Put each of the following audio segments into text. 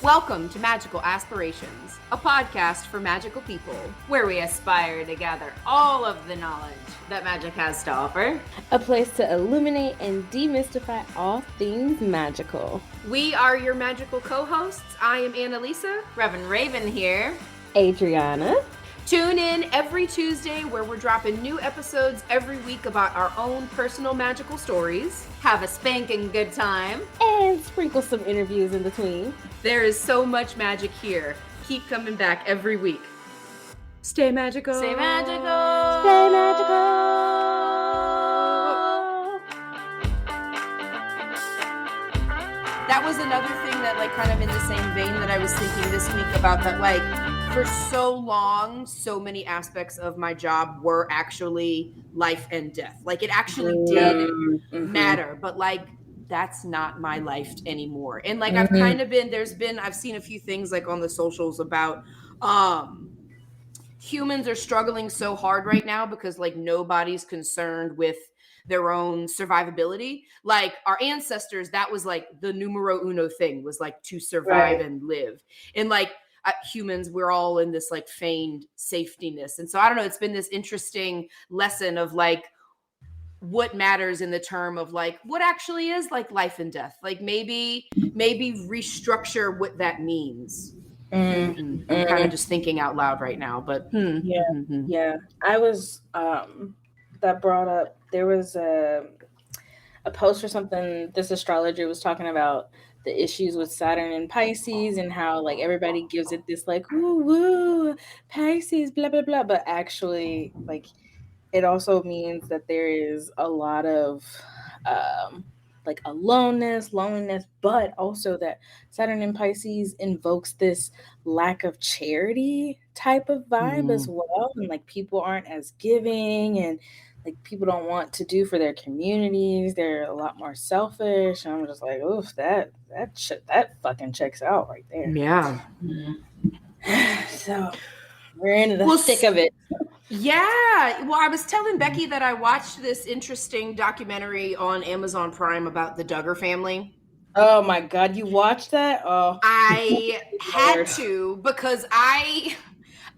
Welcome to Magical Aspirations, a podcast for magical people, where we aspire to gather all of the knowledge that magic has to offer. A place to illuminate and demystify all things magical. We are your magical co-hosts. I am Annalisa. Reverend Raven here. Adriana. Tune in every Tuesday where we're dropping new episodes every week about our own personal magical stories. Have a spanking good time. And sprinkle some interviews in between. There is so much magic here. Keep coming back every week. Stay magical. Stay magical. Stay magical. That was another thing that, like, kind of in the same vein that I was thinking this week about, that, like, for so long, so many aspects of my job were actually life and death. Like, it actually did matter, but, like, that's not my life anymore. And, like, I've kind of been, I've seen a few things, like, on the socials about humans are struggling so hard right now because, like, nobody's concerned with their own survivability. Like, our ancestors, that was, like, the numero uno thing, was, like, to survive and live. And, like, humans, we're all in this, like, feigned safetyness. And so, I don't know, it's been this interesting lesson of, like, what matters in the term of, like, what actually is, like, life and death. Like, maybe restructure what that means. I'm kind of just thinking out loud right now, but yeah. I was that brought up, there was a post or something, this astrologer was talking about the issues with Saturn and Pisces and how, like, everybody gives it this, like, woo Pisces, blah blah blah, but actually, like, it also means that there is a lot of like loneliness, but also that Saturn and Pisces invokes this lack of charity type of vibe as well. And, like, people aren't as giving, and, like, people don't want to do for their communities. They're a lot more selfish. And I'm just like, oof, that fucking checks out right there. Yeah. So we're into the thick of it. Yeah. Well, I was telling Becky that I watched this interesting documentary on Amazon Prime about the Duggar family. Oh my God, you watched that? Oh, I had to, because I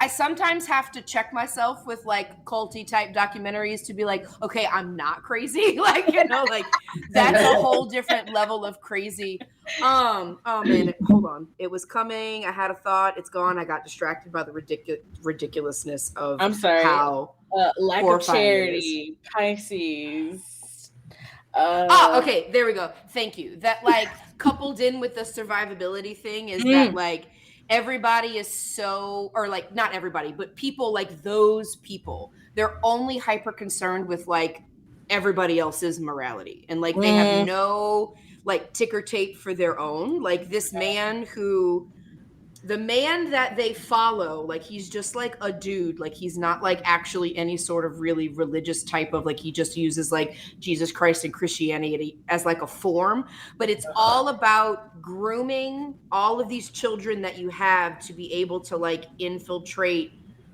sometimes have to check myself with, like, culty type documentaries to be like, okay, I'm not crazy. Like, you know, like, that's a whole different level of crazy. Oh man, hold on. It was coming. I had a thought. It's gone. I got distracted by the ridiculousness of, I'm sorry, how lack of charity, Pisces. Okay, there we go. Thank you. That, like, coupled in with the survivability thing is that, like, everybody is so, or, like, not everybody, but people, like, those people, they're only hyper concerned with, like, everybody else's morality. And, like, they have no, like, ticker tape for their own. Like, this man the man that they follow, like, he's just, like, a dude. Like, he's not, like, actually any sort of really religious type of, like, he just uses, like, Jesus Christ and Christianity as, like, a form. But it's all about grooming all of these children that you have to be able to, like, infiltrate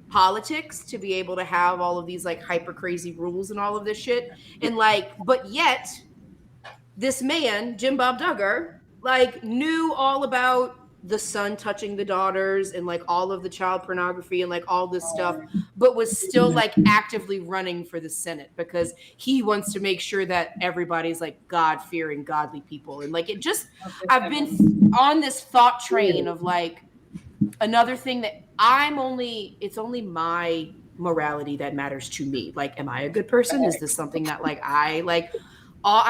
politics, to be able to have all of these, like, hyper crazy rules and all of this shit. And, like, but yet this man, Jim Bob Duggar, like, knew all about the son touching the daughters and, like, all of the child pornography and, like, all this stuff, but was still, like, actively running for the Senate because he wants to make sure that everybody's, like, God-fearing, godly people. And, like, it just, I've been on this thought train of, like, another thing that it's only my morality that matters to me. Like, am I a good person? Is this something that, like, I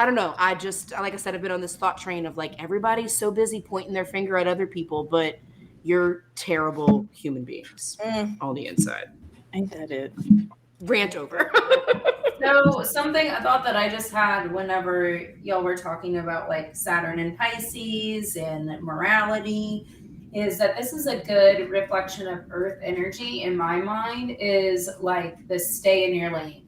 don't know. I just, like I said, I've been on this thought train of, like, everybody's so busy pointing their finger at other people, but you're terrible human beings on the inside. Ain't that it? Rant over. So, a thought that I just had whenever y'all were talking about, like, Saturn and Pisces and morality, is that this is a good reflection of Earth energy in my mind, is, like, the stay in your lane.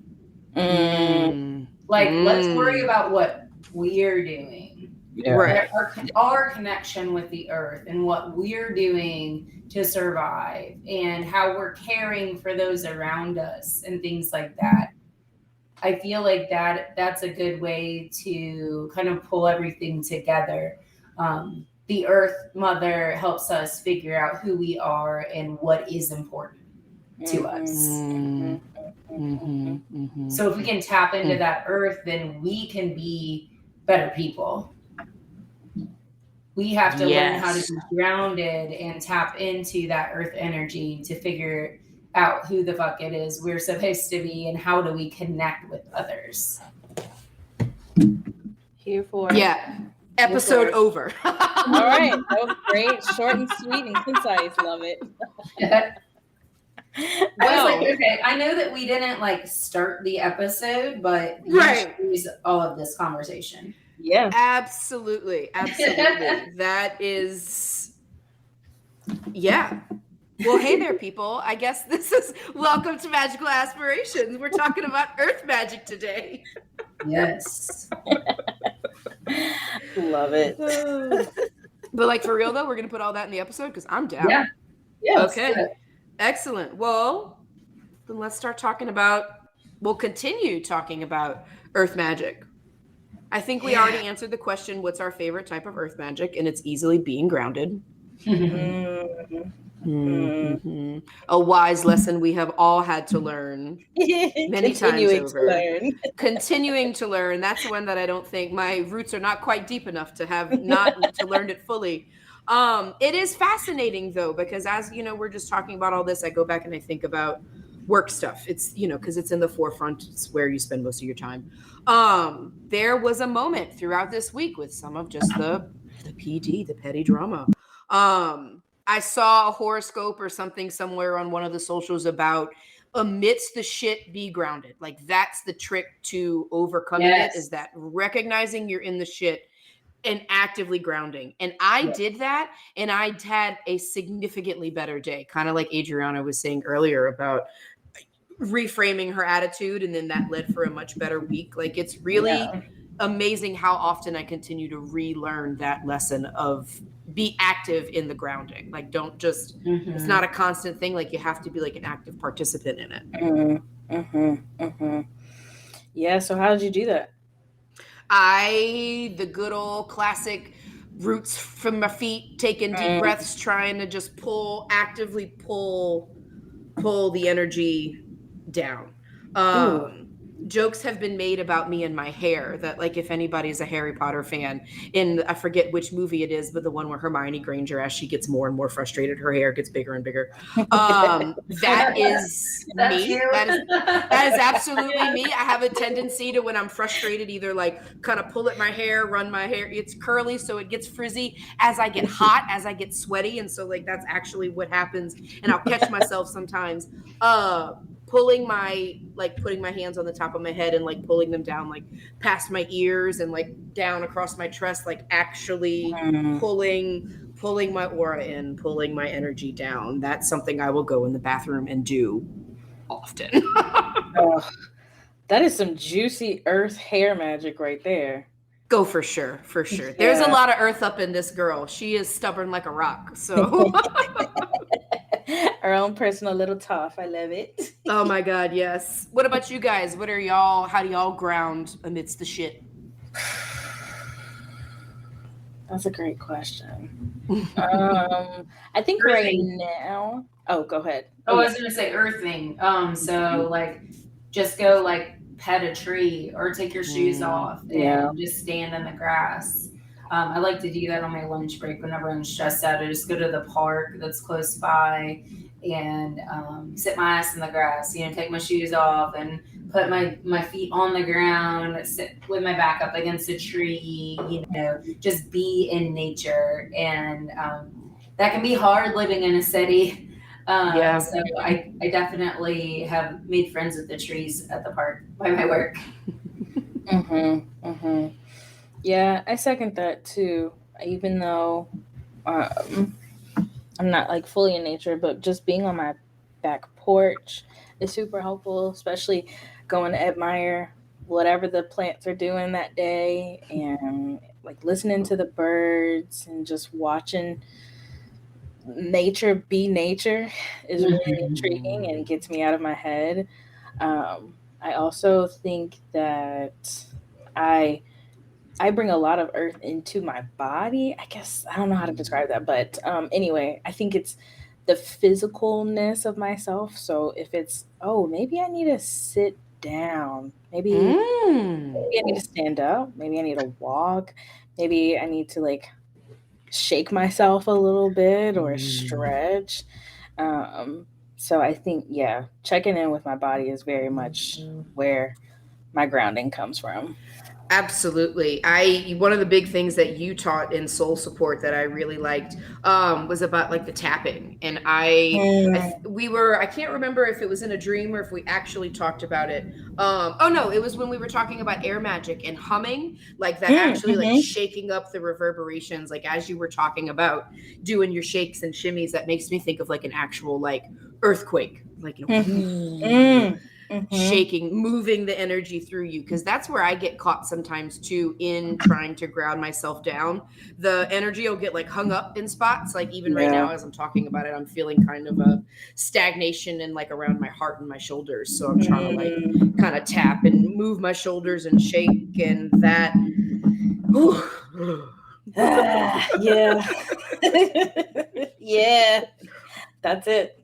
Like, let's worry about what we're doing. Yeah. Right. Our connection with the earth and what we're doing to survive and how we're caring for those around us and things like that. I feel like that's a good way to kind of pull everything together. the Earth Mother helps us figure out who we are and what is important to us. So if we can tap into that Earth, then we can be better people. We have to learn how to be grounded and tap into that Earth energy to figure out who the fuck it is we're supposed to be and how do we connect with others. Here for Episode over. All right. That was great. Short and sweet and concise. Love it. I was like, okay, I know that we didn't like start the episode, but you use all of this conversation. Yeah. Absolutely. That is, Well, hey there, people. I guess this is welcome to Magical Aspirations. We're talking about Earth magic today. Yes. Love it. But like for real though, we're gonna put all that in the episode because I'm down. Yeah. Okay. Excellent. Well, then let's we'll continue talking about Earth magic. I think we already answered the question, what's our favorite type of Earth magic? And it's easily being grounded. A wise lesson we have all had to learn many times over. Continuing to learn. That's the one that I don't think my roots are not quite deep enough to have not to learn it fully. It is fascinating though, because as you know, we're just talking about all this. I go back and I think about work stuff. It's, because it's in the forefront. It's where you spend most of your time. There was a moment throughout this week with some of just the PD, the petty drama. I saw a horoscope or something somewhere on one of the socials about amidst the shit, be grounded. Like that's the trick to overcoming it, is that recognizing you're in the shit and actively grounding. And I did that, and I had a significantly better day. Kind of like Adriana was saying earlier about reframing her attitude, and then that led for a much better week. Like it's really amazing how often I continue to relearn that lesson of be active in the grounding. Like don't just, it's not a constant thing. Like you have to be like an active participant in it. Yeah. So how did you do that? The good old classic roots from my feet, taking deep breaths, trying to just actively pull the energy down. Jokes have been made about me and my hair, that like if anybody's a Harry Potter fan, I forget which movie it is, but the one where Hermione Granger, as she gets more and more frustrated, her hair gets bigger and bigger. That is me. That is absolutely me. I have a tendency to, when I'm frustrated, either like kind of pull at my hair, run my hair. It's curly, so it gets frizzy as I get hot, as I get sweaty. And so like, that's actually what happens. And I'll catch myself sometimes, putting my hands on the top of my head and like pulling them down, like past my ears and like down across my chest, like actually pulling my aura in, pulling my energy down. That's something I will go in the bathroom and do often. That is some juicy earth hair magic right there. Go for sure. There's a lot of earth up in this girl. She is stubborn like a rock. So our own personal little tough. I love it. Oh my God, yes. What about you guys? How do y'all ground amidst the shit? That's a great question. I think right now. Oh, go ahead. I was gonna say earthing. So like just go like pet a tree or take your shoes off and just stand in the grass. I like to do that on my lunch break whenever I'm stressed out. I just go to the park that's close by and sit my ass in the grass, take my shoes off and put my feet on the ground, sit with my back up against a tree, just be in nature. And that can be hard living in a city. So I definitely have made friends with the trees at the park by my work. Yeah, I second that too. Even though I'm not like fully in nature, but just being on my back porch is super helpful, especially going to admire whatever the plants are doing that day and like listening to the birds and just watching nature be nature is really intriguing and gets me out of my head. I also think that I I bring a lot of earth into my body. I guess I don't know how to describe that, but anyway, I think it's the physicalness of myself. So if it's, oh, maybe I need to sit down, maybe I need to stand up, maybe I need to walk, maybe I need to like shake myself a little bit or stretch. So I think, yeah, checking in with my body is very much where my grounding comes from. Absolutely. One of the big things that you taught in soul support that I really liked was about like the tapping. And I can't remember if it was in a dream or if we actually talked about it. Oh no, it was when we were talking about air magic and humming, like that actually like shaking up the reverberations, like as you were talking about doing your shakes and shimmies, that makes me think of like an actual like earthquake, like, you know, shaking, moving the energy through you, because that's where I get caught sometimes too in trying to ground myself down. The energy will get like hung up in spots, like even right now as I'm talking about it, I'm feeling kind of a stagnation and like around my heart and my shoulders, so I'm trying to like kind of tap and move my shoulders and shake, and that yeah. Yeah, that's it.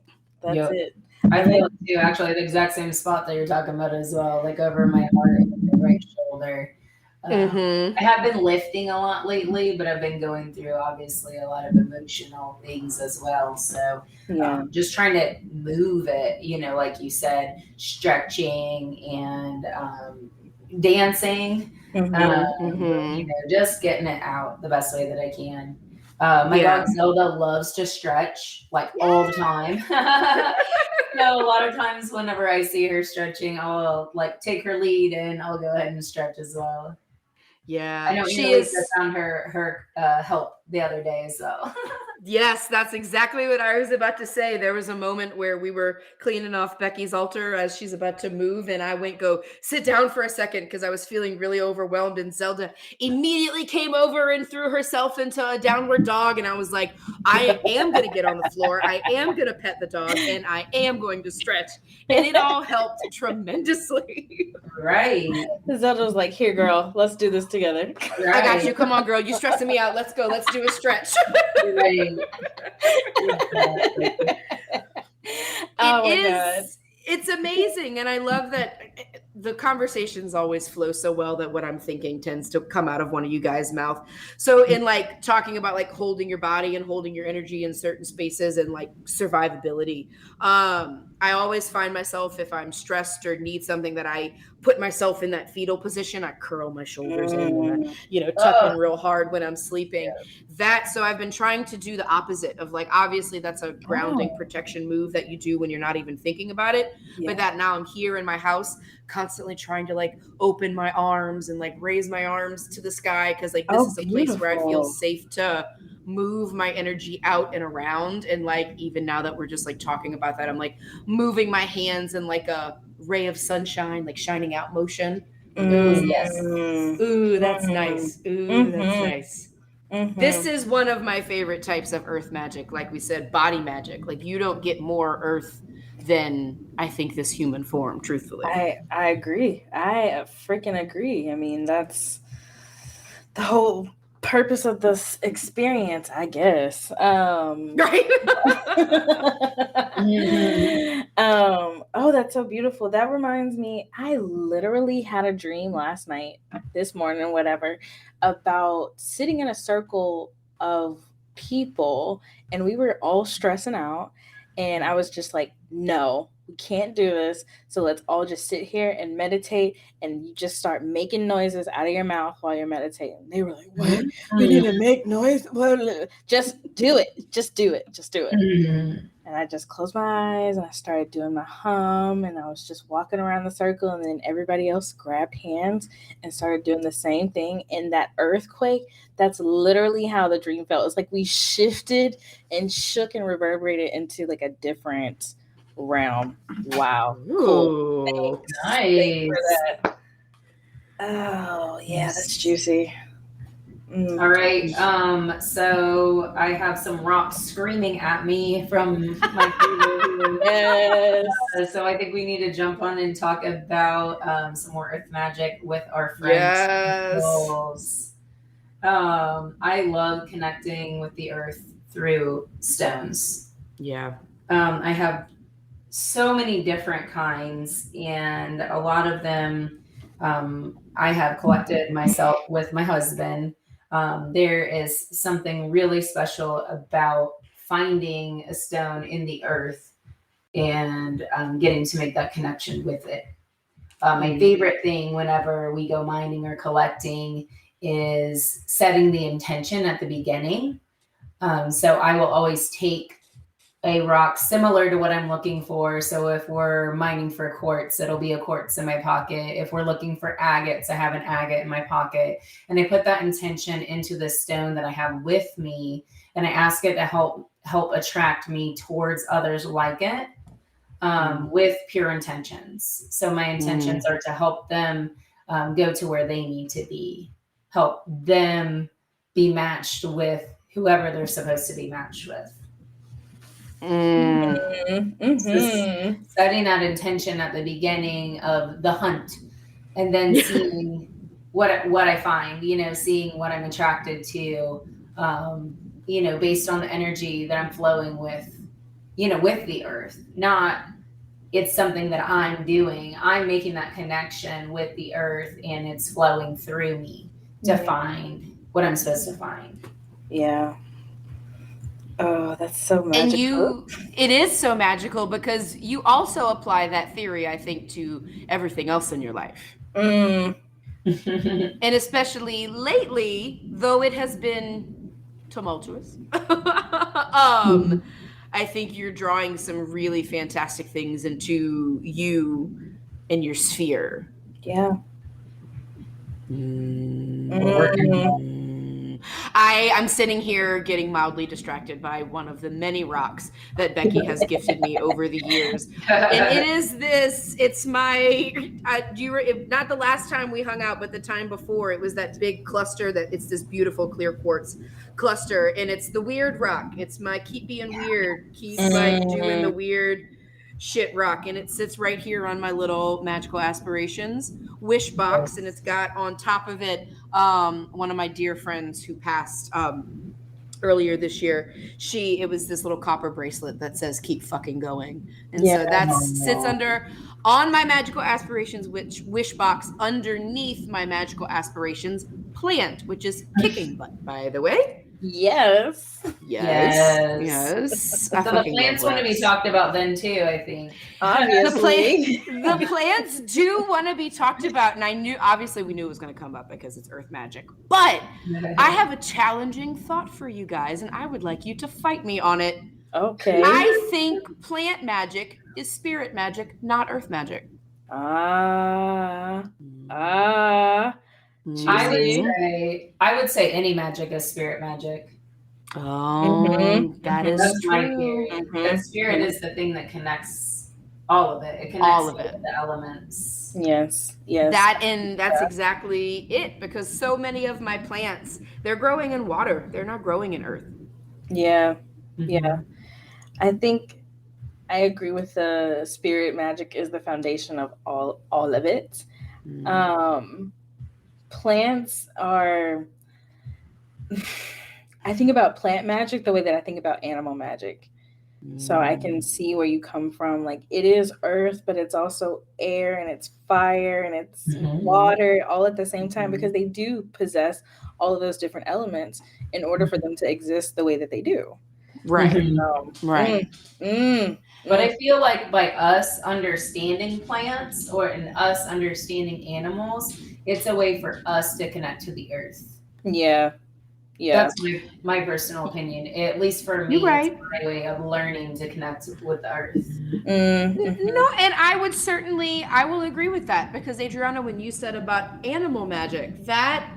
I feel too, actually, the exact same spot that you're talking about as well, like over my heart and the right shoulder. I have been lifting a lot lately, but I've been going through obviously a lot of emotional things as well. So just trying to move it, you know, like you said, stretching and dancing, you know, just getting it out the best way that I can. My dog Zelda loves to stretch like all the time. So a lot of times whenever I see her stretching, I'll like take her lead and I'll go ahead and stretch as well. Yeah, I know she is. I found her help the other day, so. Yes, that's exactly what I was about to say. There was a moment where we were cleaning off Becky's altar as she's about to move, and I went go sit down for a second because I was feeling really overwhelmed, and Zelda immediately came over and threw herself into a downward dog, and I was like, I am going to get on the floor, I am going to pet the dog, and I am going to stretch, and it all helped tremendously. Right. Zelda was like, here, girl, let's do this together. Right. I got you. Come on, girl. You stressing me out. Let's go. Let's do a stretch. Right. It's amazing, and I love that the conversations always flow so well that what I'm thinking tends to come out of one of you guys' mouth. So in like talking about like holding your body and holding your energy in certain spaces and like survivability, I always find myself, if I'm stressed or need something, that I put myself in that fetal position. I curl my shoulders in and I, you know, tuck in real hard when I'm sleeping. So I've been trying to do the opposite of like, obviously that's a grounding protection move that you do when you're not even thinking about it. But that now I'm here in my house constantly trying to like open my arms and like raise my arms to the sky, because like this is a place where I feel safe to move my energy out and around. And like even now that we're just like talking about that, I'm like moving my hands in like a ray of sunshine, like shining out motion. Ooh, yes. Ooh, that's nice. Ooh, that's nice. This is one of my favorite types of earth magic. Like we said, body magic. Like you don't get more earth than I think this human form, truthfully. I agree. I freaking agree. I mean, that's the whole purpose of this experience, I guess. Right. Oh, that's so beautiful. That reminds me, I literally had a dream last night, this morning, whatever, about sitting in a circle of people, and we were all stressing out, and I was just like, no, we can't do this. So let's all just sit here and meditate, and you just start making noises out of your mouth while you're meditating. They were like, what? You need to make noise? Just do it. Just do it. Just do it. And I just closed my eyes and I started doing my hum, and I was just walking around the circle, and then everybody else grabbed hands and started doing the same thing. And that earthquake, that's literally how the dream felt. It's like we shifted and shook and reverberated into like a different realm. Wow. Cool. Nice. Oh, yeah, that's juicy. All right. So I have some rocks screaming at me from my favorite. Yes. So I think we need to jump on and talk about some more earth magic with our friends. Yes. I love connecting with the earth through stones. Yeah. I have so many different kinds, and a lot of them I have collected myself with my husband. There is something really special about finding a stone in the earth and getting to make that connection with it. My favorite thing whenever we go mining or collecting is setting the intention at the beginning. So I will always take a rock similar to what I'm looking for. So if we're mining for quartz, it'll be a quartz in my pocket. If we're looking for agates, I have an agate in my pocket. And I put that intention into the stone that I have with me, and I ask it to help attract me towards others like it, with pure intentions. So my intentions are to help them go to where they need to be, help them be matched with whoever they're supposed to be matched with. Setting that intention at the beginning of the hunt, and then seeing what I find, seeing what I'm attracted to, based on the energy that I'm flowing with, with the earth. Not it's something that I'm doing. I'm making that connection with the earth, and it's flowing through me to find what I'm supposed to find. Yeah. Oh, that's so magical. And it is so magical because you also apply that theory, I think, to everything else in your life. And especially lately, though it has been tumultuous, I think you're drawing some really fantastic things into you and your sphere. Yeah. I'm sitting here getting mildly distracted by one of the many rocks that Becky has gifted me over the years. And it is this, it's my, not the last time we hung out, but the time before, it was that big cluster that it's this beautiful clear quartz cluster. And it's the weird rock. It's my keep being weird, keep like doing the weird shit rock, and it sits right here on my little magical aspirations wish box, and it's got on top of it one of my dear friends who passed earlier this year. It was this little copper bracelet that says keep fucking going, and so that sits on my magical aspirations wish box underneath my magical aspirations plant, which is kicking butt, by the way. Yes. So the plants want to be talked about then too, I think. Obviously. The plants do want to be talked about, and obviously we knew it was going to come up because it's earth magic. But I have a challenging thought for you guys, and I would like you to fight me on it. Okay. I think plant magic is spirit magic, not earth magic. I would say any magic is spirit magic. That is That's true. my theory. That spirit is the thing that connects all of it. It connects all of the elements. Yes. That's exactly it, because so many of my plants, they're growing in water. They're not growing in earth. Yeah. I think I agree with the spirit magic is the foundation of all of it. Plants are, I think about plant magic the way that I think about animal magic. So I can see where you come from. Like, it is earth, but it's also air, and it's fire, and it's water, all at the same time, because they do possess all of those different elements in order for them to exist the way that they do. Right. But I feel like by us understanding plants and us understanding animals, it's a way for us to connect to the earth. Yeah. That's my personal opinion. At least for me, it's my way of learning to connect with the earth. No, and I will agree with that, because Adriana, when you said about animal magic, that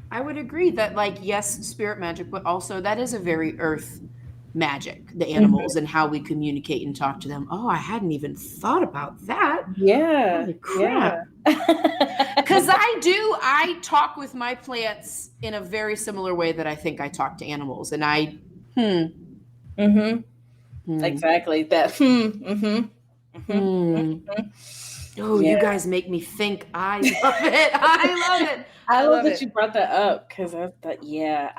I would agree that, like, yes, spirit magic, but also that is a very earth magic, the animals, and how we communicate and talk to them. Oh, I hadn't even thought about that. Yeah. Holy crap. Yeah. Because I talk with my plants in a very similar way that I think I talk to animals. And Exactly. That. Oh, Yeah. you guys make me think. I love it. I love it. I love that it. you brought that up because I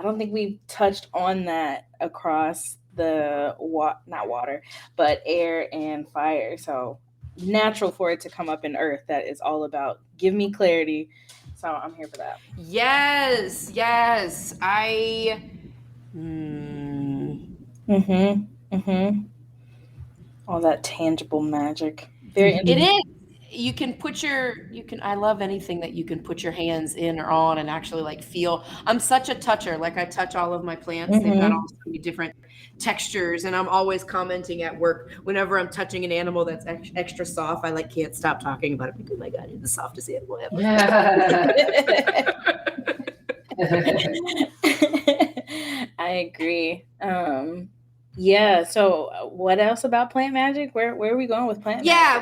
don't think we've touched on that across the not water, but air and fire. So natural for it to come up in earth. That is all about give me clarity. So I'm here for that. Yes. All that tangible magic. Very It interesting. is. You can I love anything that you can put your hands in or on and actually like feel. I'm such a toucher. Like I touch all of my plants. They've got all so many different textures, and I'm always commenting at work whenever I'm touching an animal that's extra soft. I like can't stop talking about it. Like, oh my God, it's the softest animal ever. I agree. Yeah. So, what else about plant magic? Where are we going with plant? Yeah,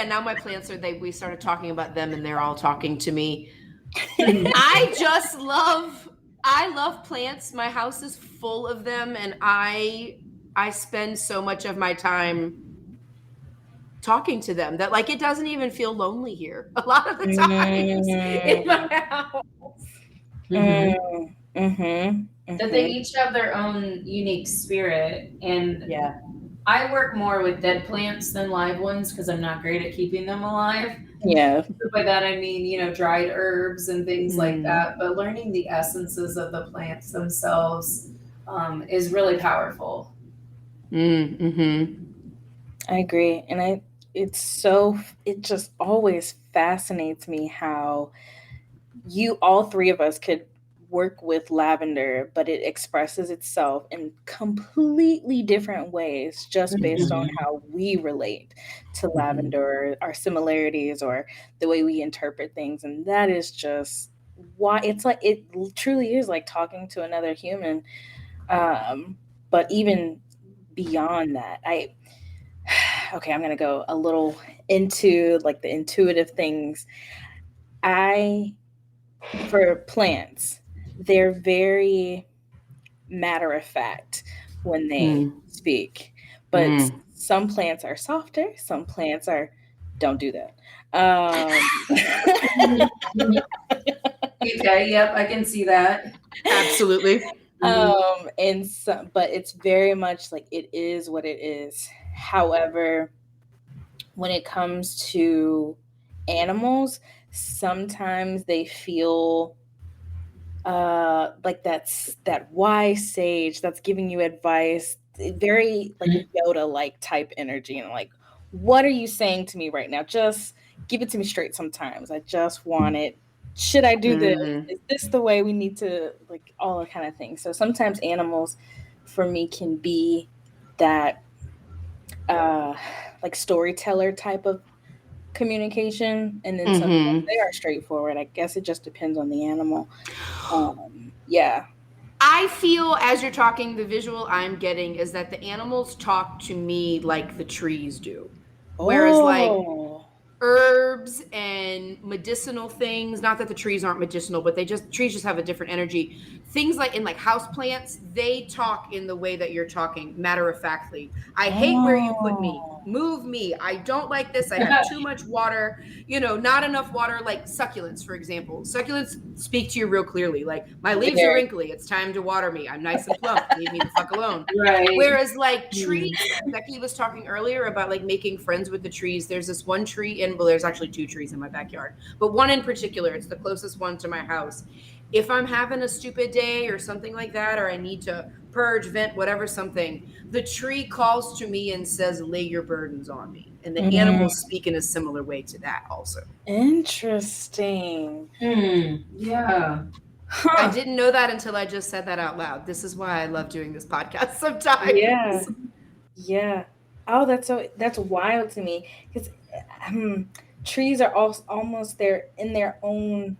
now my plants we started talking about them, and they're all talking to me. I love plants. My house is full of them, and I spend so much of my time talking to them that like it doesn't even feel lonely here a lot of the times in my house. That they each have their own unique spirit, and yeah, I work more with dead plants than live ones because I'm not great at keeping them alive. Yeah. By that I mean, dried herbs and things like that. But learning the essences of the plants themselves is really powerful. I agree, and it just always fascinates me how all three of us could work with lavender, but it expresses itself in completely different ways just based on how we relate to lavender, our similarities, or the way we interpret things. And that is just why it truly is like talking to another human. But even beyond that, I'm going to go a little into like the intuitive things. For plants, they're very matter of fact when they speak, but some plants are softer. Some plants don't do that. Okay, yep, I can see that. Absolutely. But it's very much like it is what it is. However, when it comes to animals, sometimes they feel like that wise sage that's giving you advice, very like Yoda-like type energy, and like, what are you saying to me right now? Just give it to me straight. Sometimes I just want it. Should I do this? Is this the way we need to, like, all that kind of thing? So sometimes animals for me can be that like storyteller type of communication, and then sometimes they are straightforward. I guess it just depends on the animal. I feel as you're talking, the visual I'm getting is that the animals talk to me like the trees do. Whereas like herbs and medicinal things, not that the trees aren't medicinal, but trees just have a different energy. Things like in like house plants, they talk in the way that you're talking, matter of factly. I hate where you put me. Move me. I don't like this. I have too much water, not enough water. Like succulents, for example. Succulents speak to you real clearly. Like, my leaves are wrinkly. It's time to water me. I'm nice and plump. Leave me the fuck alone. Right. Whereas like trees, Becky was talking earlier about like making friends with the trees. There's this one tree there's actually two trees in my backyard, but one in particular, it's the closest one to my house. If I'm having a stupid day or something like that, or I need to purge, vent, whatever, something, the tree calls to me and says, lay your burdens on me. And the animals speak in a similar way to that also. Interesting. Yeah. Huh. I didn't know that until I just said that out loud. This is why I love doing this podcast sometimes. Yeah. Oh, that's wild to me, because trees are almost they're in their own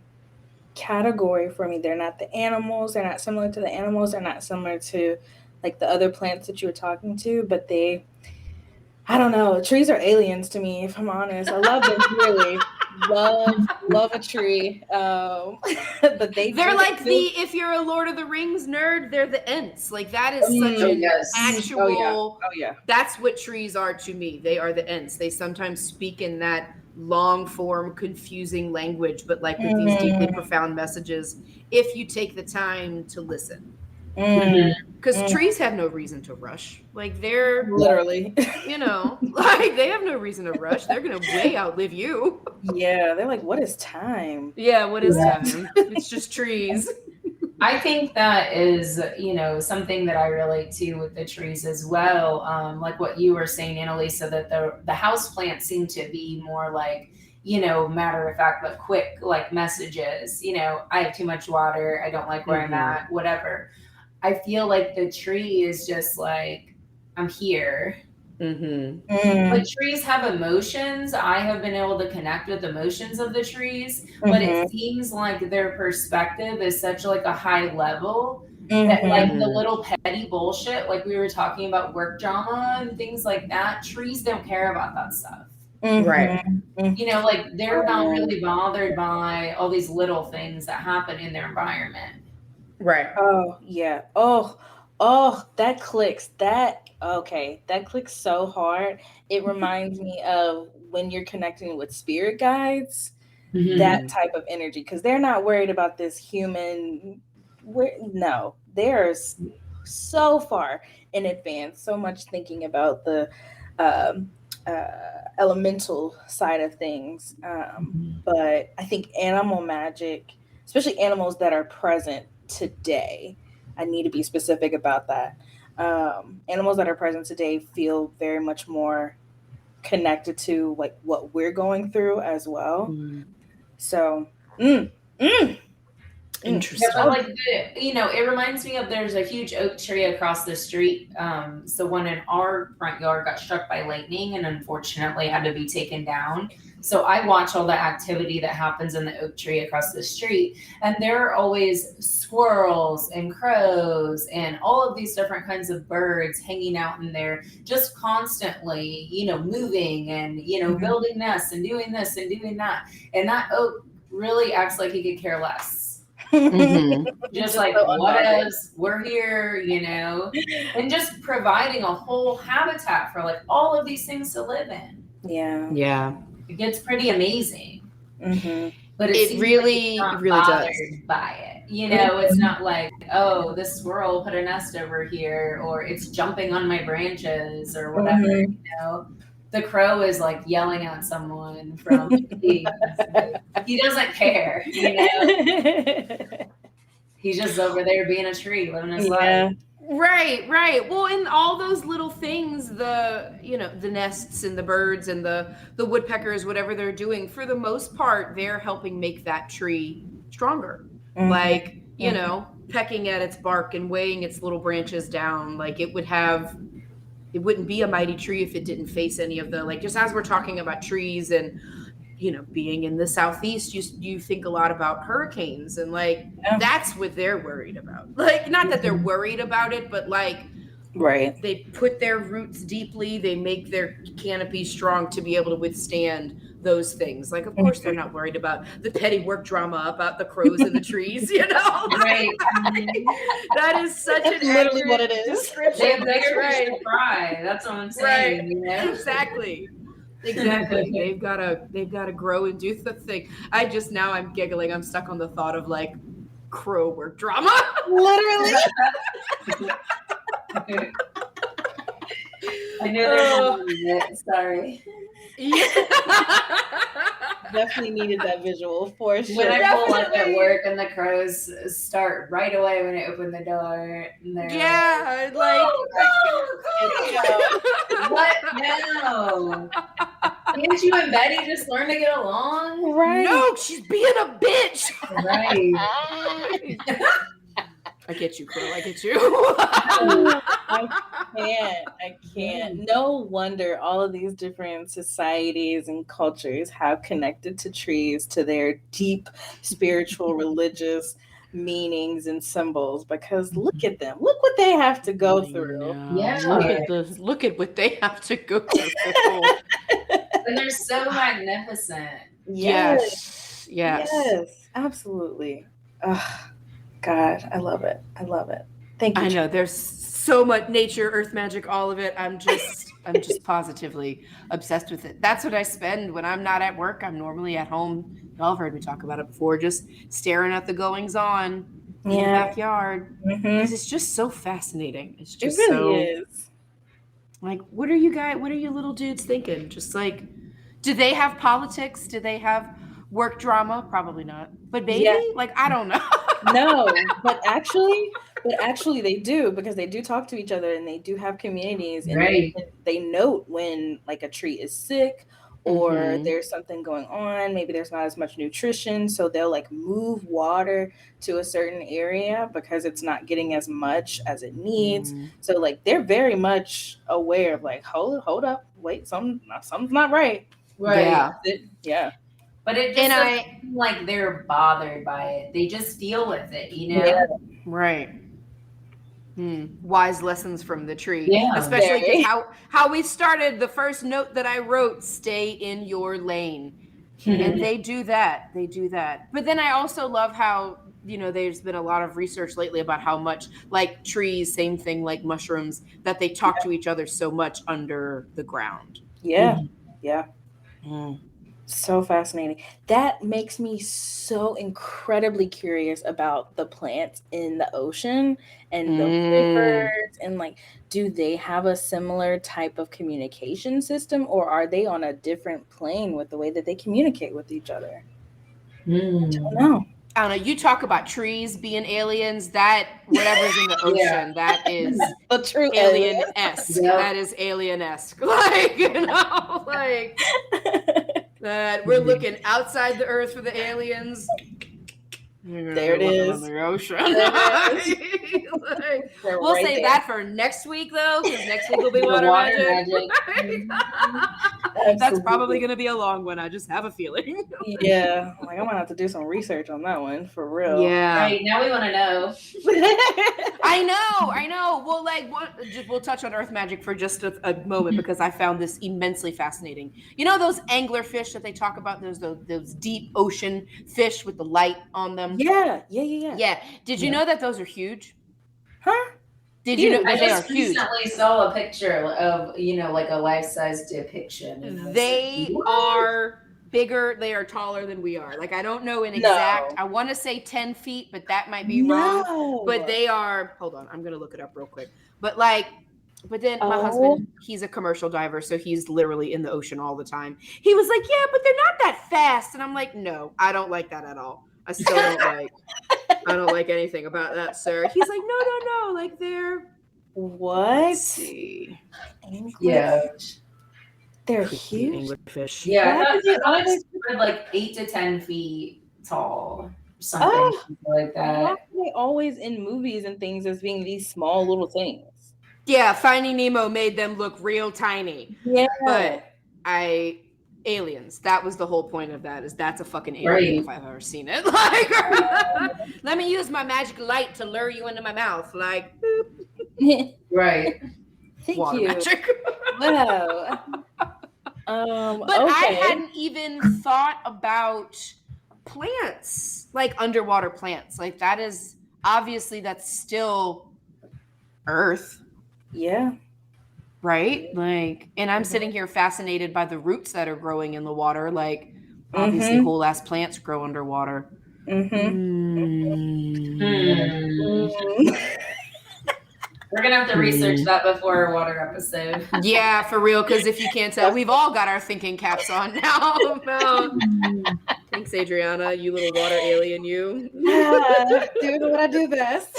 category for me. They're not the animals. They're not similar to the animals. They're not similar to like the other plants that you were talking to, but I don't know. Trees are aliens to me, if I'm honest. I love them really. Love a tree. But they're like if you're a Lord of the Rings nerd, they're the Ents. Like that is such an actual. Oh yeah. That's what trees are to me. They are the Ents. They sometimes speak in that long form, confusing language, but like with these deeply profound messages, if you take the time to listen. Because trees have no reason to rush. Like they're literally, like they have no reason to rush. They're gonna way outlive you. Yeah, they're like, what is time? Yeah, what is time? It's just trees. I think that is, something that I relate to with the trees as well. Like what you were saying, Annalisa, that the house plants seem to be more like, matter of fact, but quick, like messages. I have too much water. I don't like where I'm at. Whatever. I feel like the tree is just like, I'm here. But trees have emotions. I have been able to connect with emotions of the trees, but it seems like their perspective is such like a high level that like the little petty bullshit, like we were talking about work drama and things like that, trees don't care about that stuff. Right. Like they're not really bothered by all these little things that happen in their environment. Right. Oh yeah. Oh, that clicks. That clicks so hard. It reminds me of when you're connecting with spirit guides, that type of energy, because they're not worried about this human. No, they're so far in advance, so much thinking about the elemental side of things. But I think animal magic, especially animals that are present today, I need to be specific about that. Animals that are present today feel very much more connected to like what we're going through as well. So, interesting. Yeah, but like it reminds me of, there's a huge oak tree across the street. So one in our front yard got struck by lightning and unfortunately had to be taken down. So I watch all the activity that happens in the oak tree across the street, and there are always squirrels and crows and all of these different kinds of birds hanging out in there, just constantly, moving and, building nests and doing this and doing that. And that oak really acts like he could care less. Just like, whatevs, we're here, and just providing a whole habitat for like all of these things to live in. Yeah. It gets pretty amazing. But it really does by it. It's not like, oh, this squirrel put a nest over here, or it's jumping on my branches or whatever. The crow is like yelling at someone from he doesn't care. He's just over there being a tree, living his life. Right. Well, and all those little things, the nests and the birds and the woodpeckers, whatever they're doing, for the most part, they're helping make that tree stronger. Like, pecking at its bark and weighing its little branches down. Like it wouldn't be a mighty tree if it didn't face any of the, like, just as we're talking about trees and, being in the Southeast, you think a lot about hurricanes and like, that's what they're worried about. Like, not that they're worried about it, but like, they put their roots deeply. They make their canopy strong to be able to withstand those things. Like, of course, they're not worried about the petty work drama about the crows in the trees, Right. That is such That's an literally accurate what it is. They should cry. That's what I'm saying. Exactly. They've got to grow and do the thing. I'm giggling. I'm stuck on the thought of like crow work drama. Literally. I knew there was it. Sorry. Definitely needed that visual for sure. When I pull up at work and the crows start right away when I open the door, and they're what now? Can't you and Betty just learn to get along? Right. No, she's being a bitch. Right. I get you, Crow. I get you. I can't. No wonder all of these different societies and cultures have connected to trees, to their deep spiritual, religious meanings and symbols, because look at them. Look what they have to go through. Yeah. Look at what they have to go through. And they're so magnificent. Yes. Yes, absolutely. Oh, God, I love it. I love it. Thank you. I know there's so much nature, earth magic, all of it. I'm just positively obsessed with it. That's what I spend when I'm not at work. I'm normally at home. Y'all have heard me talk about it before, just staring at the goings on in the backyard. Because it's just so fascinating. It's just it really is. Like, what are you little dudes thinking? Just like, do they have politics? Do they have work drama? Probably not. But maybe, like, I don't know. No, but actually they do, because they do talk to each other and they do have communities, and they note when like a tree is sick or there's something going on. Maybe there's not as much nutrition, so they'll like move water to a certain area because it's not getting as much as it needs. So like they're very much aware of like, hold up, wait, something's not right. Right. Yeah. But it just doesn't seem like they're bothered by it. They just deal with it, you know? Yeah. Right. Wise lessons from the tree. Yeah. Especially how we started the first note that I wrote, stay in your lane. And they do that. But then I also love how, you know, there's been a lot of research lately about how much like trees, same thing like mushrooms, that they talk to each other so much under the ground. Yeah. So fascinating. That makes me so incredibly curious about the plants in the ocean and the rivers, and like, do they have a similar type of communication system, or are they on a different plane with the way that they communicate with each other? I don't know. You talk about trees being aliens, that whatever's in the ocean, that is the true alien-esque. That is alien-esque. Like, you know, like that we're looking outside the earth for the aliens. There it is. On the ocean. We'll save that for next week, though, because next week will be water magic. That's probably going to be a long one. I just have a feeling. Yeah, like I'm gonna have to do some research on that one for real. Yeah. Right now we want to know. I know. Well, like we'll touch on earth magic for just a moment, because I found this immensely fascinating. You know those anglerfish that they talk about? Those deep ocean fish with the light on them. Yeah. Did you know that those are huge? Huh? Did you know that they are huge? I huge? just recently saw a picture of, you know, like a life-size depiction. They are bigger. They are taller than we are. Like, I don't know an exact. I want to say 10 feet, but that might be wrong. But they are. Hold on, I'm gonna look it up real quick. But then my husband, he's a commercial diver, so he's literally in the ocean all the time. He was like, "Yeah, but they're not that fast," and I'm like, "No, I don't like that at all. I still don't like." I don't like anything about that, sir. He's like, no, like they're what? Let's see. Anglerfish. Yeah. They're huge. Anglerfish. Yeah, I thought it's like 8 to 10 feet tall, something like that. Why are they always in movies and things as being these small little things? Yeah, Finding Nemo made them look real tiny. Yeah. But aliens. That was the whole point of that. Is that's a fucking alien if I've ever seen it. Like, let me use my magic light to lure you into my mouth. Like, right. Thank water you. magic. Wow. But I hadn't even thought about plants, like underwater plants. Like that is obviously that's still Earth. Yeah. Right? Like, and I'm sitting here fascinated by the roots that are growing in the water. Like, obviously, whole ass plants grow underwater. We're gonna have to research that before our water episode. Yeah, for real. Because if you can't tell, we've all got our thinking caps on now. Thanks, Adriana. You little water alien, you. Doing what I do best.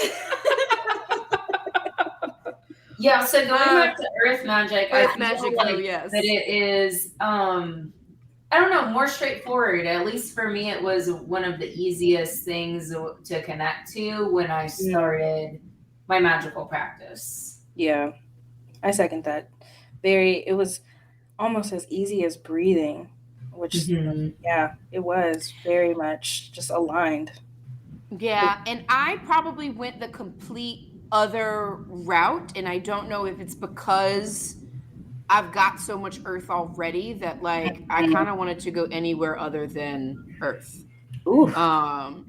Yeah, so going back to Earth Magic, Earth I feel Magic, like yes. that it is, I don't know, more straightforward. At least for me, it was one of the easiest things to connect to when I started my magical practice. Yeah, I second that. It was almost as easy as breathing, which, yeah, it was very much just aligned. Yeah, and I probably went the complete other route, and I don't know if it's because I've got so much Earth already that like I kind of wanted to go anywhere other than Earth. Ooh.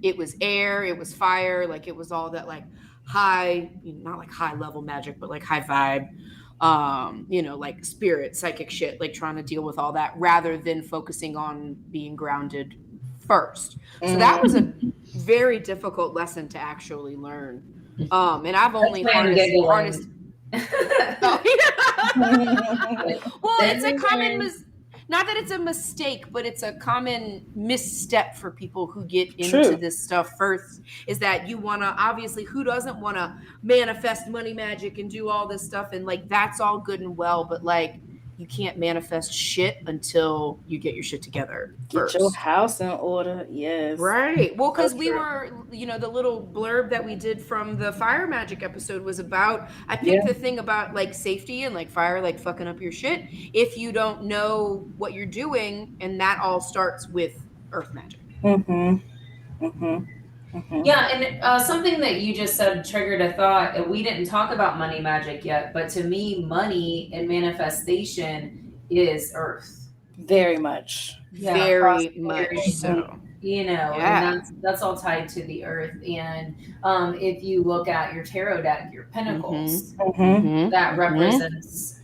It was air, it was fire, like it was all that like high, not like high level magic, but like high vibe, like spirit, psychic shit, like trying to deal with all that rather than focusing on being grounded first. So that was a very difficult lesson to actually learn. And I've only That's why I'm harnessed. giggling. Oh, yeah. Well, it's a Then common there's- not that it's a mistake, but it's a common misstep for people who get True. into this stuff first, is that you want to, obviously, who doesn't want to manifest money magic and do all this stuff, and like that's all good and well, but like you can't manifest shit until you get your shit together first. Get your house in order. Yes. Right. Well, because we true. were, the little blurb that we did from the fire magic episode was about, I picked the thing about like safety and like fire, like fucking up your shit if you don't know what you're doing. And that all starts with earth magic. Yeah, and something that you just said triggered a thought. We didn't talk about money magic yet, but to me, money and manifestation is earth. Very much. Yeah, Very much prosperity. so. And that's all tied to the earth. And if you look at your tarot deck, your pentacles, that represents,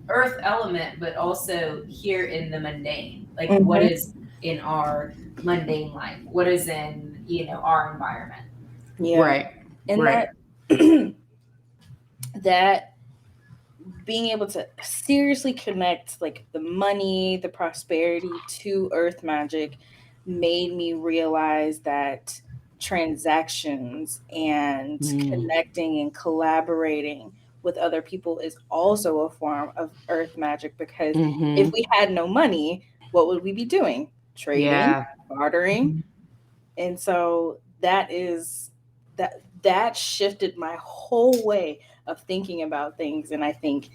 earth element, but also here in the mundane, like what is in our mundane life, what is in, our environment. Yeah. Right. And Right. that being able to seriously connect like the money, the prosperity to earth magic made me realize that transactions and connecting and collaborating with other people is also a form of earth magic, because if we had no money, what would we be doing? Trading, bartering. And so that shifted my whole way of thinking about things. And I think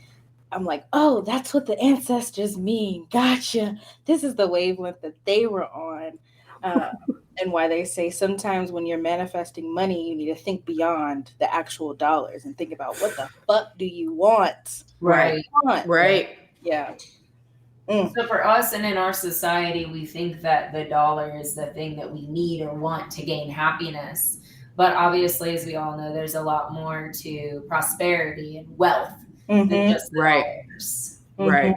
I'm like, oh, that's what the ancestors mean. Gotcha. This is the wavelength that they were on. And why they say sometimes when you're manifesting money, you need to think beyond the actual dollars and think about what the fuck do you want? Right. Right. Yeah. So for us and in our society, we think that the dollar is the thing that we need or want to gain happiness. But obviously, as we all know, there's a lot more to prosperity and wealth than just the dollars. Right.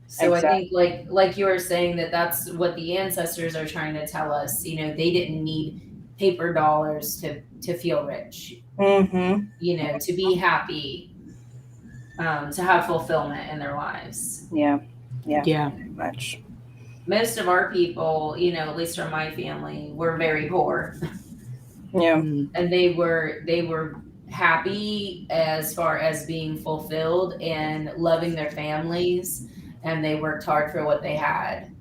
So I think like you were saying, that's what the ancestors are trying to tell us. They didn't need paper dollars to feel rich, to be happy, to have fulfillment in their lives. Yeah. Much. Most of our people, at least from my family, were very poor. Yeah. And they were happy as far as being fulfilled and loving their families, and they worked hard for what they had.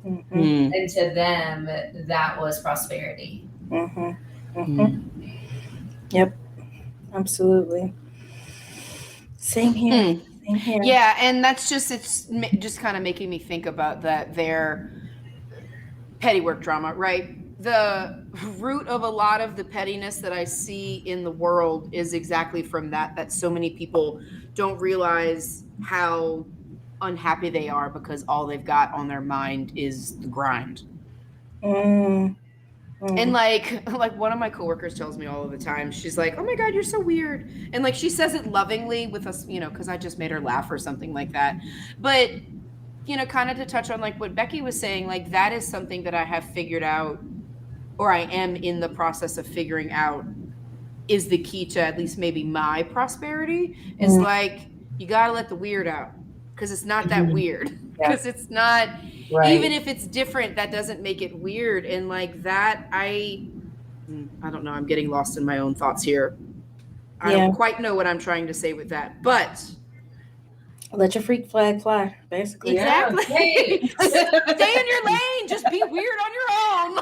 And to them, that was prosperity. Yep. Absolutely. Same here. Yeah, and it's just kind of making me think about their petty work drama, right? The root of a lot of the pettiness that I see in the world is exactly from that so many people don't realize how unhappy they are because all they've got on their mind is the grind. And like one of my coworkers tells me all of the time, she's like, oh my God, you're so weird. And like, she says it lovingly with us, cause I just made her laugh or something like that. But, kind of to touch on like what Becky was saying, like that is something that I have figured out, or I am in the process of figuring out, is the key to at least maybe my prosperity is like, you got to let the weird out, because it's not that weird, because it's not, even if it's different, that doesn't make it weird. And like that, I don't know, I'm getting lost in my own thoughts here. I don't quite know what I'm trying to say with that, but let your freak flag fly, basically. Exactly. Yeah. Stay in your lane. Just be weird on your own.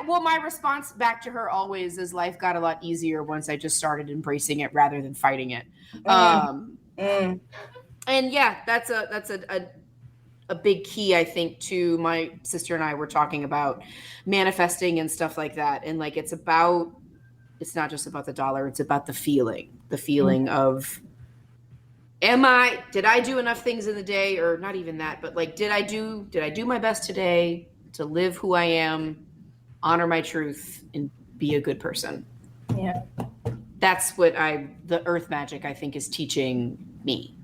Well, my response back to her always is life got a lot easier once I just started embracing it rather than fighting it. And yeah, that's a a big key, I think, to my sister and I were talking about manifesting and stuff like that. And like, it's not just about the dollar, it's about the feeling of, did I do enough things in the day, or not even that, but like, did I do my best today to live who I am, honor my truth, and be a good person? Yeah. That's what the earth magic, I think, is teaching me.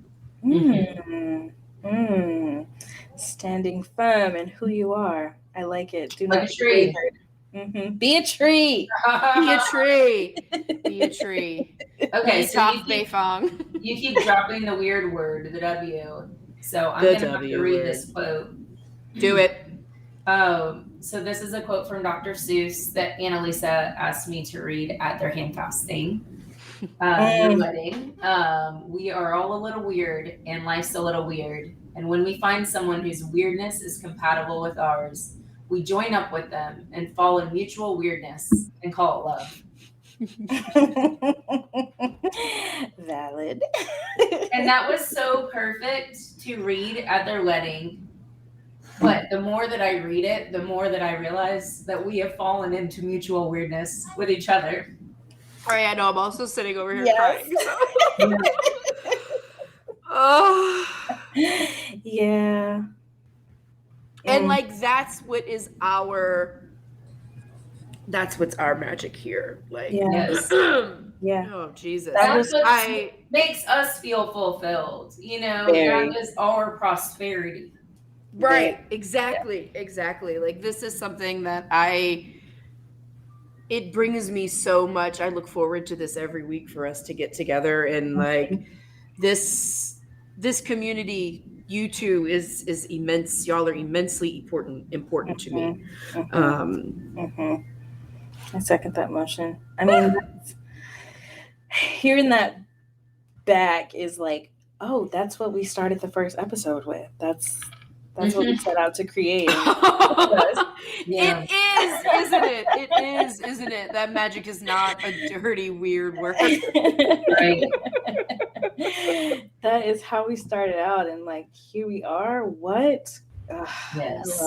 Standing firm in who you are. I like it. Do Like not a tree. Be a tree. Be a tree. Be a tree. Okay, Be so tough, Beifong. you keep dropping the weird word, the W. So I'm The going to have to W read word. this quote. Do it. So this is a quote from Dr. Seuss that Annalisa asked me to read at their hand fasting. Their wedding. We are all a little weird, and life's a little weird. And when we find someone whose weirdness is compatible with ours, we join up with them and fall in mutual weirdness and call it love. Valid. And that was so perfect to read at their wedding. But the more that I read it, the more that I realize that we have fallen into mutual weirdness with each other. Oh, yeah, no, I'm also sitting over here Yes. crying. So. Oh. Yeah. And like, that's what's our magic here. Like, Yes. Yeah. Oh, Jesus. That's what makes us feel fulfilled. Very. That is our prosperity. Right. Exactly. Like, this is something that it brings me so much. I look forward to this every week for us to get together, and like this community, you two, is immense. Y'all are immensely important to me. I second that motion. I mean, hearing that back is like, oh, that's what we started the first episode with. That's what we set out to create. It is, isn't it? It is, isn't it? That magic is not a dirty, weird word. Right. That is how we started out, and like, here we are. What? Ugh, Yes.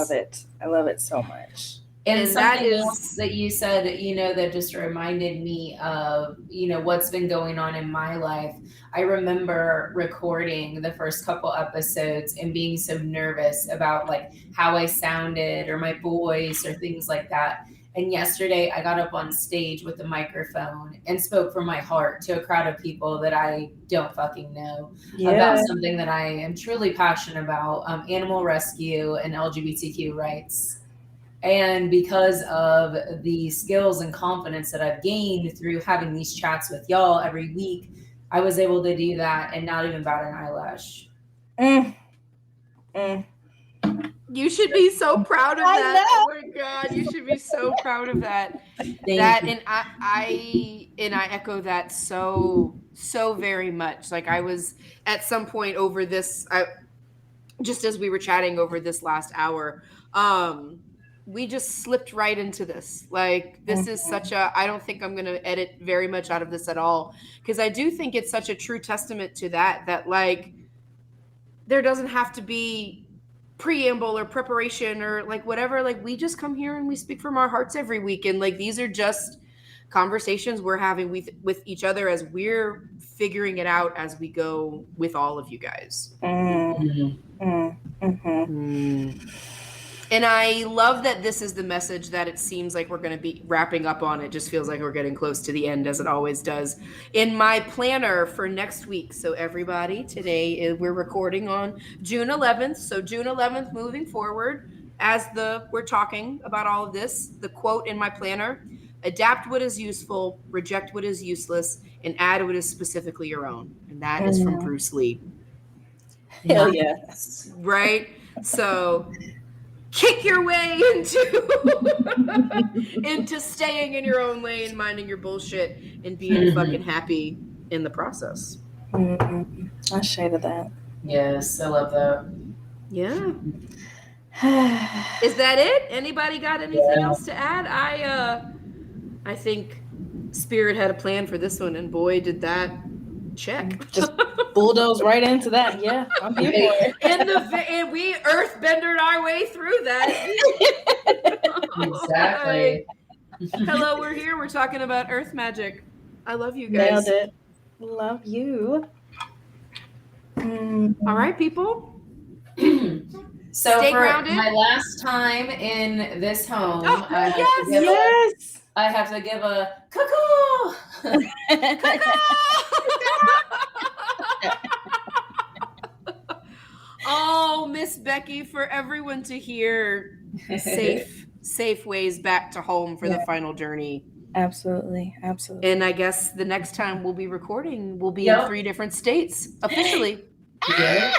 I love it so much. And that something is- else that you said, that just reminded me of, what's been going on in my life. I remember recording the first couple episodes and being so nervous about like how I sounded or my voice or things like that. And yesterday I got up on stage with a microphone and spoke from my heart to a crowd of people that I don't fucking know about something that I am truly passionate about, animal rescue and LGBTQ rights. And because of the skills and confidence that I've gained through having these chats with y'all every week, I was able to do that and not even bat an eyelash. You should be so proud of I that. know. Oh my God, you should be so proud of that. And I echo that so very much. Like, I was at some point over this, just as we were chatting over this last hour, we just slipped right into this. Like, this is I don't think I'm going to edit very much out of this at all, because I do think it's such a true testament to that like, there doesn't have to be preamble or preparation or like whatever. Like, we just come here and we speak from our hearts every week. And like, these are just conversations we're having with each other as we're figuring it out as we go with all of you guys. And I love that this is the message that it seems like we're going to be wrapping up on. It just feels like we're getting close to the end, as it always does. In my planner for next week, so everybody, today we're recording on June 11th. So June 11th, moving forward, as we're talking about all of this, the quote in my planner: adapt what is useful, reject what is useless, and add what is specifically your own. And that is from Bruce Lee. Hell yes. Right? So kick your way into staying in your own lane, minding your bullshit, and being fucking happy in the process. I shaded that. Yes, I love that. Yeah. Is that it? Anybody got anything else to add? I think Spirit had a plan for this one, and boy, did that check. Just bulldoze right into that. Yeah, I'm here for it. And we earthbendered our way through that. Exactly. Hello, we're here. We're talking about earth magic. I love you guys. Nailed it. Love you. All right, people. So Stay for grounded. my last time in this home, Oh, I have yes, to give Yes. I have to give a cuckoo. Oh, Miss Becky, for everyone to hear safe ways back to home for the final journey. Absolutely. Absolutely. And I guess the next time we'll be recording, we'll be Yep. in 3 different states officially. Yeah.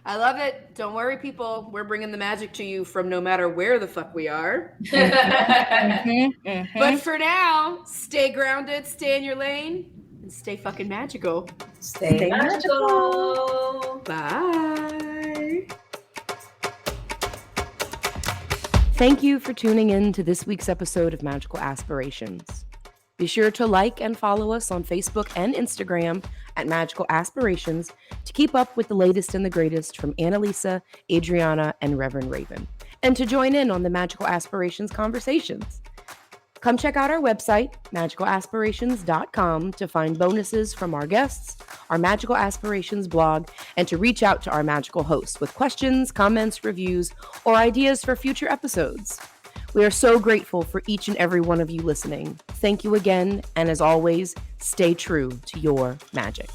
I love it. Don't worry, people. We're bringing the magic to you from no matter where the fuck we are. But for now, stay grounded, stay in your lane, and stay fucking magical. Stay magical. Bye. Thank you for tuning in to this week's episode of Magical Aspirations. Be sure to like and follow us on Facebook and Instagram at Magical Aspirations to keep up with the latest and the greatest from Annalisa, Adriana, and Reverend Raven, and to join in on the Magical Aspirations conversations. Come check out our website, magicalaspirations.com, to find bonuses from our guests, our Magical Aspirations blog, and to reach out to our magical hosts with questions, comments, reviews, or ideas for future episodes. We are so grateful for each and every one of you listening. Thank you again, and as always, stay true to your magic.